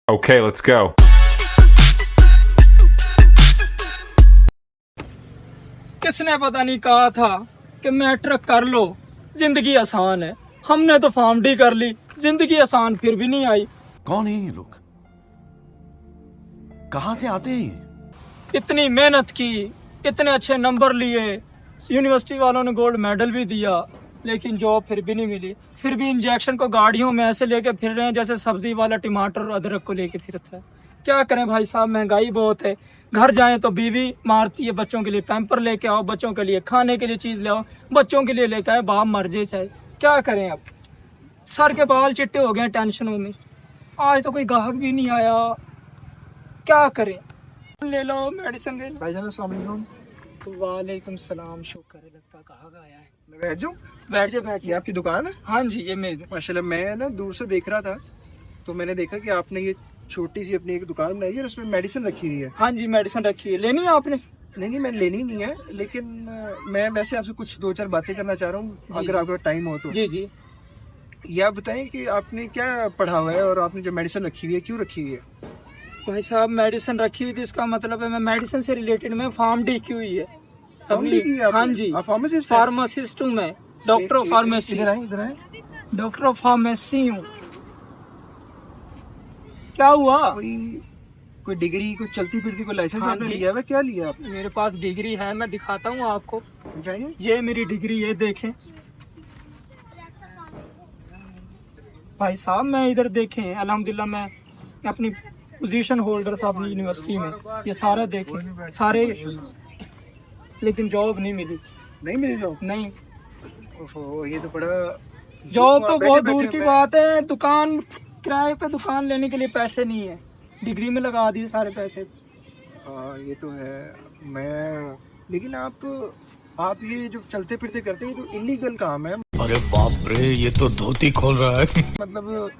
Okay, let's go. किसने पता नहीं कहा था कि मैट्रिक कर लो, जिंदगी आसान है। हमने तो फार्म डी कर ली, जिंदगी आसान फिर भी नहीं आई। कौन है ये लोग? कहां से आते हैं ये? इतनी मेहनत की, इतने अच्छे नंबर लिए, यूनिवर्सिटी वालों ने गोल्ड मेडल भी दिया, लेकिन जॉब फिर भी नहीं मिली। फिर भी इंजेक्शन को गाड़ियों में ऐसे लेके फिर रहे हैं जैसे सब्जी वाला टमाटर और अदरक को लेके फिरता है। क्या करें भाई साहब, महंगाई बहुत है। घर जाएं तो बीवी मारती है, बच्चों के लिए पैम्पर लेके आओ, बच्चों के लिए खाने के लिए चीज ले आओ, बच्चों के लिए लेके आए, बाप मर जाए चाहे। क्या करें अब, सर के बाल चिट्टे हो गए टेंशनों में। आज तो कोई ग्राहक भी नहीं आया, क्या करें। ले लो मेडिसिन ले लो। भाईजान अस्सलाम वालेकुम। वालेकुम सलाम, शुक्र है, लगता कहाँ गया है। मैं बैठ जाऊँ? बैठ जाए बैठ ये जाए। आपकी दुकान है? हाँ जी, ये मेरी। माशाल्लाह, मैं ना दूर से देख रहा था तो मैंने देखा कि आपने ये छोटी सी अपनी एक दुकान बनाई है और उसमें मेडिसिन रखी हुई है। हाँ जी, मेडिसिन रखी है, लेनी है आपने? नहीं, मैंने लेनी नहीं है, लेकिन मैं वैसे आपसे कुछ 2-4 बातें करना चाह रहा हूँ, अगर आपका टाइम हो तो। जी जी। ये आप बताएं कि आपने क्या पढ़ा हुआ है और आपने जो मेडिसिन रखी हुई है क्यों रखी हुई है? भाई साहब, मेडिसिन रखी हुई थी, इसका मतलब है मैं मेडिसिन से रिलेटेड में फार्म डी की हुई है। Pharm D की है आपने? हाँ जी, आप फार्मासिस्ट हैं? फार्मासिस्ट हूँ मैं, डॉक्टर ऑफ फार्मेसी। इधर आए। डॉक्टर ऑफ फार्मेसी हूँ। क्या हुआ? कोई डिग्री, कोई चलती फिरती कोई लाइसेंस हाँ आपने जी। लिया हुआ है? क्या लिया आपने? मेरे पास डिग्री है, मैं दिखाता हूँ आपको। चाहिए? ये मेरी डिग्री है, देखें भाई साहब। मैं इधर देखें, अल्हम्दुलिल्लाह मैं अपनी पोजीशन होल्डर था अपनी यूनिवर्सिटी में। ये सारा देखें, सारे, लेकिन जॉब नहीं मिली। नहीं मिली जॉब? नहीं, ओहो, ये तो बड़ा जॉब तो बैठे- बहुत बैठे दूर की पे- बात है। दुकान किराए पे दुकान लेने के लिए पैसे नहीं है, डिग्री में लगा दिए सारे पैसे। हाँ, ये तो है। मैं लेकिन आप ये जो चलते फिरते करते हैं, ये तो इलीगल काम है। अरे बाप रे, ये तो धोती खोल रहा है। मतलब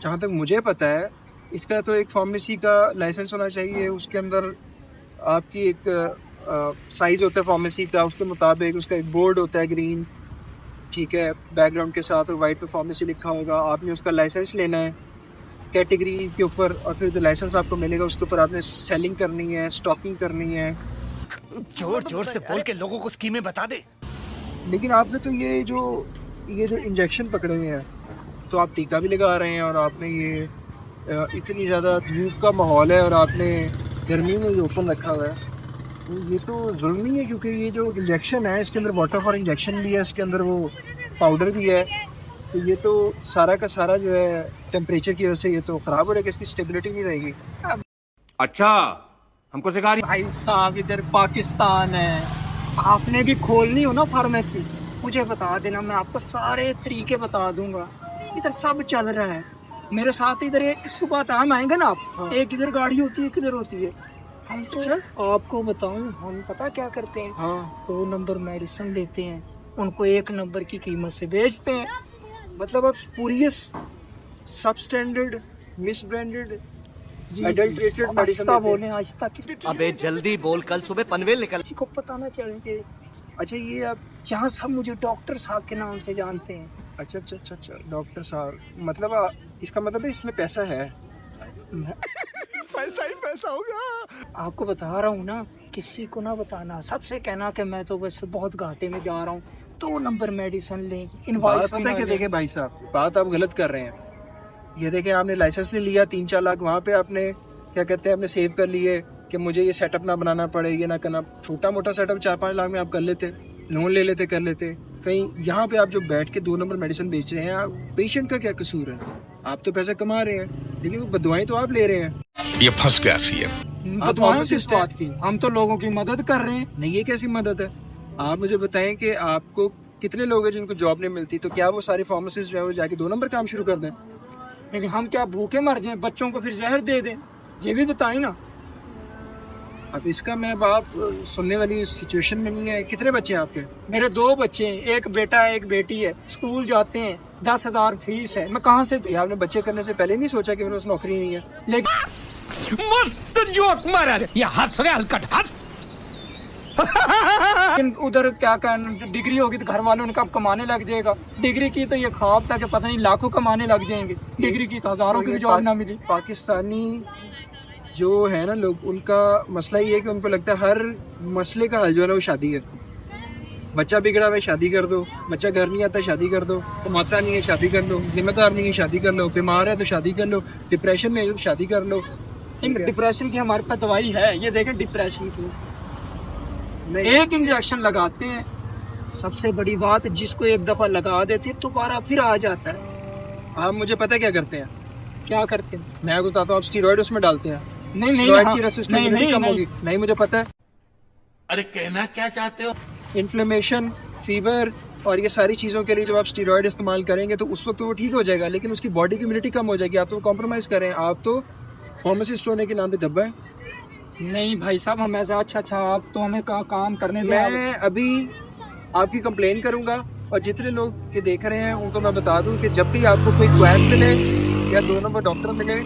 जहाँ तक मुझे पता है, इसका तो एक फार्मेसी का लाइसेंस होना चाहिए, उसके अंदर आपकी एक साइज होता है फार्मेसी का, उसके मुताबिक उसका एक बोर्ड होता है ग्रीन, ठीक है, बैकग्राउंड के साथ, और वाइट पे फार्मेसी लिखा होगा। आपने उसका लाइसेंस लेना है कैटेगरी के ऊपर, और फिर जो लाइसेंस आपको मिलेगा उसके ऊपर आपने सेलिंग करनी है, स्टॉकिंग करनी है। जोर जोर से बोल के लोगों को स्कीमें बता दे। लेकिन आपने तो ये जो इंजेक्शन पकड़े हुए हैं, तो आप टीका भी लगा रहे हैं, और आपने ये इतनी ज़्यादा धूप का माहौल है और आपने गर्मी में ये ओपन रखा हुआ है, तो ये तो जुल्म नहीं है? क्योंकि ये जो इंजेक्शन है, इसके अंदर वाटर फॉर इंजेक्शन भी है, इसके अंदर वो पाउडर भी है, तो ये तो सारा का सारा जो है टेम्परेचर की वजह से ये तो ख़राब हो रहेगा, इसकी स्टेबिलिटी नहीं रहेगी। अच्छा, हमको सिखा रही। भाई साहब, इधर पाकिस्तान है, आपने भी खोलनी हो ना फार्मेसी, मुझे बता देना, मैं आपको सारे तरीके बता दूंगा। इधर सब चल रहा है मेरे साथ। इधर एक सुबह टाइम आएंगे ना आप, एक इधर गाड़ी होती है, एक इधर होती है। हम तो आपको बताऊं, हम पता क्या करते हैं, हाँ, 2 नंबर मेडिसिन लेते हैं, उनको 1 नंबर की कीमत से बेचते हैं। मतलब आप पूरी सब standard miss branded adulterated medicine आहिस्ता बोले, आहिस्ता, किसी अबे जल्दी बोल, कल सुबह पनवेल निकल। को पता ना चले। अच्छा, ये आप यहाँ सब मुझे डॉक्टर साहब के नाम से जानते हैं। अच्छा, डॉक्टर साहब, मतलब इसका मतलब है इसमें पैसा है। पैसा ही पैसा होगा। आपको बता रहा हूँ ना, किसी को ना बताना, सबसे कहना कि मैं तो बस बहुत घाटे में जा रहा हूँ, 2 नंबर मेडिसिन लें, बात इनवॉइस पता है कि देखें भाई साहब, बात आप गलत कर रहे हैं। ये देखें, आपने लाइसेंस ले लिया 3-4 लाख, वहाँ पे आपने क्या कहते हैं, आपने सेव कर लिए कि मुझे ये सेटअप ना बनाना पड़े, ये ना करना। छोटा मोटा सेटअप 4-5 लाख में आप कर लेते, लोन ले लेते, कर लेते। कहीं यहाँ पे आप जो बैठ के 2 नंबर मेडिसिन बेच रहे हैं, पेशेंट का क्या कसूर है? आप तो पैसा कमा रहे हैं, लेकिन वो बदवाएं तो आप ले रहे हैं। ये फंस गया सीएम। आप किस बात की? हम तो लोगों की मदद कर रहे हैं। नहीं, ये कैसी मदद है? आप मुझे बताएं कि आपको कितने लोग हैं जिनको जॉब नहीं मिलती, तो क्या वो सारे फार्मासिस्ट जो है वो जाके 2 नंबर काम शुरू कर दें? लेकिन हम क्या भूखे मर जाएं, बच्चों को फिर जहर दे दें? ये भी बताएं ना। अब इसका मैं बाप सुनने वाली सिचुएशन में नहीं है। कितने बच्चे हैं आपके? मेरे 2 बच्चे हैं, एक बेटा है, एक बेटी है, स्कूल जाते हैं, 10,000 फीस है, मैं कहाँ से दूं? ये आपने बच्चे करने से पहले नहीं सोचा कि मेरे पास नौकरी नहीं है? लेकिन मस्त जोक मारा रे, ये हंस रहे हलकट हंस। लेकिन उधर क्या कहना, डिग्री होगी तो घर वालों ने कब कमाने लग जाएगा। डिग्री की तो ये ख्वाब था कि पता नहीं लाखों कमाने लग जाएंगे, डिग्री की तो हजारों की भी जॉब ना मिली। पाकिस्तानी जो है ना लोग, उनका मसला ये है कि उनको लगता है हर मसले का हल जो है ना वो शादी है। बच्चा बिगड़ा हुआ है शादी कर दो, बच्चा घर नहीं आता शादी कर दो, कमाता नहीं है शादी कर लो, जिम्मेदार नहीं है शादी कर लो, बीमार है तो शादी कर लो, डिप्रेशन में है तो शादी कर लो। डिप्रेशन की हमारे पास दवाई है, ये देखें डिप्रेशन की एक इंजेक्शन लगाते हैं। सबसे बड़ी बात, जिसको एक दफा लगा देते दोबारा फिर आ जाता है। आप मुझे पता है क्या करते हैं? क्या करते हैं? मैं आपको बताता हूँ, आप स्टीरॉइड उसमें डालते हैं। नहीं स्टीरॉइड हाँ, की रेसिस्टेंस नहीं, इम्यूनिटी कम नहीं, होगी। नहीं मुझे पता है। अरे कहना क्या चाहते हो? इन्फ्लेमेशन, फीवर और ये सारी चीज़ों के लिए जब आप स्टीरॉइड इस्तेमाल करेंगे तो उस वक्त तो वो ठीक हो जाएगा, लेकिन उसकी बॉडी की इम्यूनिटी कम हो जाएगी। आप तो कॉम्प्रोमाइज़ करें, आप तो फार्मासिस्ट होने के नाम पे दब्बा है। नहीं भाई साहब, हम ऐसा अच्छा आप तो हमें काम करने दें। मैं अभी आपकी कंप्लेन करूंगा और जितने लोग ये देख रहे हैं उनको मैं बता दूं कि जब भी आपको कोई क्वैक मिले या 2 नंबर डॉक्टर मिले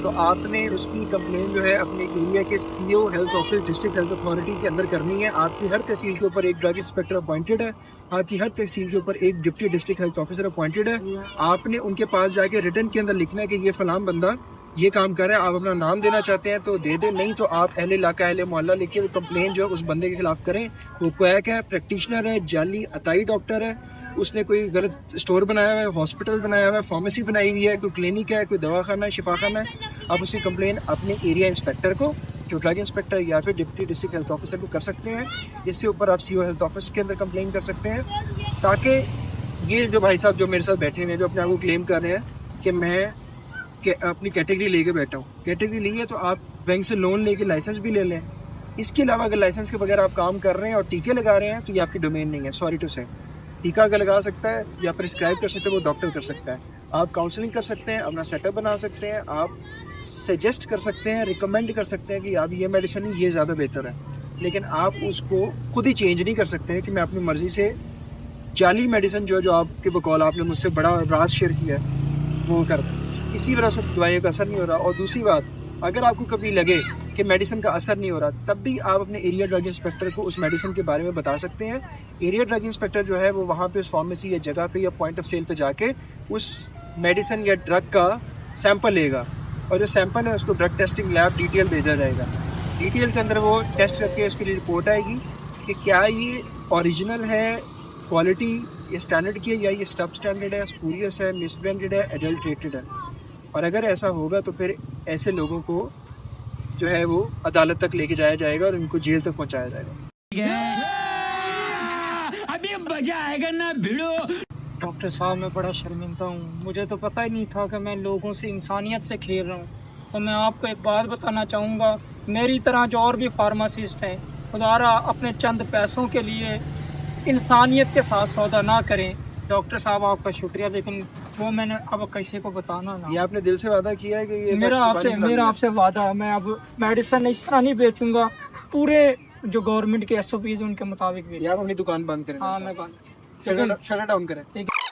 तो आपने उसकी कंप्लेन जो है अपने एरिया के CO health office, district health authority के अंदर करनी है। आपकी हर तहसील के ऊपर एक ड्रग इंस्पेक्टर अपॉइंटेड है, आपकी हर तहसील के ऊपर एक deputy district health officer appointed है। आपने उनके पास जाके रिटर्न के अंदर लिखना है कि ये फलाम बंदा ये काम कर रहा है, आप अपना नाम देना चाहते हैं तो दे दें, नहीं तो आप अहले इलाका अहले मोहल्ला लिख के वो कंप्लेन जो है उस बंदे के खिलाफ करें। वो क्वैक है, प्रैक्टिशनर है, जाली अताई डॉक्टर है, उसने कोई गलत स्टोर बनाया हुआ है, हॉस्पिटल बनाया हुआ है, फार्मेसी बनाई हुई है, कोई क्लिनिक है, कोई दवाखाना है, शिफाखाना है। आप उसकी कंप्लेन अपने एरिया इंस्पेक्टर को, जो ड्रग इंस्पेक्टर या फिर डिप्टी डिस्ट्रिक्ट हेल्थ ऑफिसर को कर सकते हैं। इससे ऊपर आप सीओ हेल्थ ऑफिस के अंदर कंप्लेन कर सकते हैं, ताकि ये जो भाई साहब जो मेरे साथ बैठे हैं जो अपने आप को क्लेम कर रहे हैं कि मैं अपनी कैटेगरी लेके बैठा हूँ, कैटेगरी ली है तो आप बैंक से लोन लेके लाइसेंस भी ले लें। इसके अलावा अगर लाइसेंस के बगैर आप काम कर रहे हैं और टीके लगा रहे हैं तो ये आपकी डोमेन नहीं है। सॉरी टू से, टीका अगर लगा सकता है या प्रिस्क्राइब कर सकते हैं वो डॉक्टर कर सकता है। आप काउंसलिंग कर सकते हैं, अपना सेटअप बना सकते हैं, आप सजेस्ट कर सकते हैं, रिकमेंड कर सकते हैं कि आप ये मेडिसिन ये ज़्यादा बेहतर है, लेकिन आप उसको खुद ही चेंज नहीं कर सकते हैं कि मैं अपनी मर्ज़ी से जाली मेडिसिन जो आपके बकौल आपने मुझसे बड़ा राज शेयर किया है वो कर दें। इसी वजह से दवाइयों का असर नहीं हो रहा। और दूसरी बात, अगर आपको कभी लगे कि मेडिसिन का असर नहीं हो रहा, तब भी आप अपने एरिया ड्रग इंस्पेक्टर को उस मेडिसिन के बारे में बता सकते हैं। एरिया ड्रग इंस्पेक्टर जो है वो वहाँ पे उस फार्मेसी या जगह पे या पॉइंट ऑफ सेल पे जाके उस मेडिसिन या ड्रग का सैंपल लेगा और जो सैंपल है उसको ड्रग टेस्टिंग लैब DTL भेजा जाएगा। DTL के अंदर वो टेस्ट करके उसके लिए रिपोर्ट आएगी कि क्या ये ओरिजिनल है, क्वालिटी ये स्टैंडर्ड की है, या ये सब स्टैंडर्ड है, स्पूरियस है, मिसब्रांडेड है, एडल्ट्रेटेड है। और अगर ऐसा होगा तो फिर ऐसे लोगों को जो है वो अदालत तक लेके जाया जाएगा और उनको जेल तक पहुंचाया जाएगा। अभी मजा आएगा ना भिड़ो। डॉक्टर साहब मैं बड़ा शर्मिंदा हूँ, मुझे तो पता ही नहीं था कि मैं लोगों से इंसानियत से खेल रहा हूँ। और मैं आपको एक बात बताना चाहूँगा, मेरी तरह जो और भी फार्मासिस्ट हैं, खुदारा अपने चंद पैसों के लिए इंसानियत के साथ सौदा ना करें। डॉक्टर साहब आपका शुक्रिया, लेकिन वो मैंने अब किसी को बताना ना। ये आपने दिल से वादा किया है कि ये मेरा आपसे वादा है, मैं अब मेडिसिन इस तरह नहीं बेचूंगा, पूरे जो गवर्नमेंट के SOPs उनके मुताबिक बेचूंगा। आप अपनी दुकान बंद करें। हाँ मैं शटर डाउन करें। ठीक है।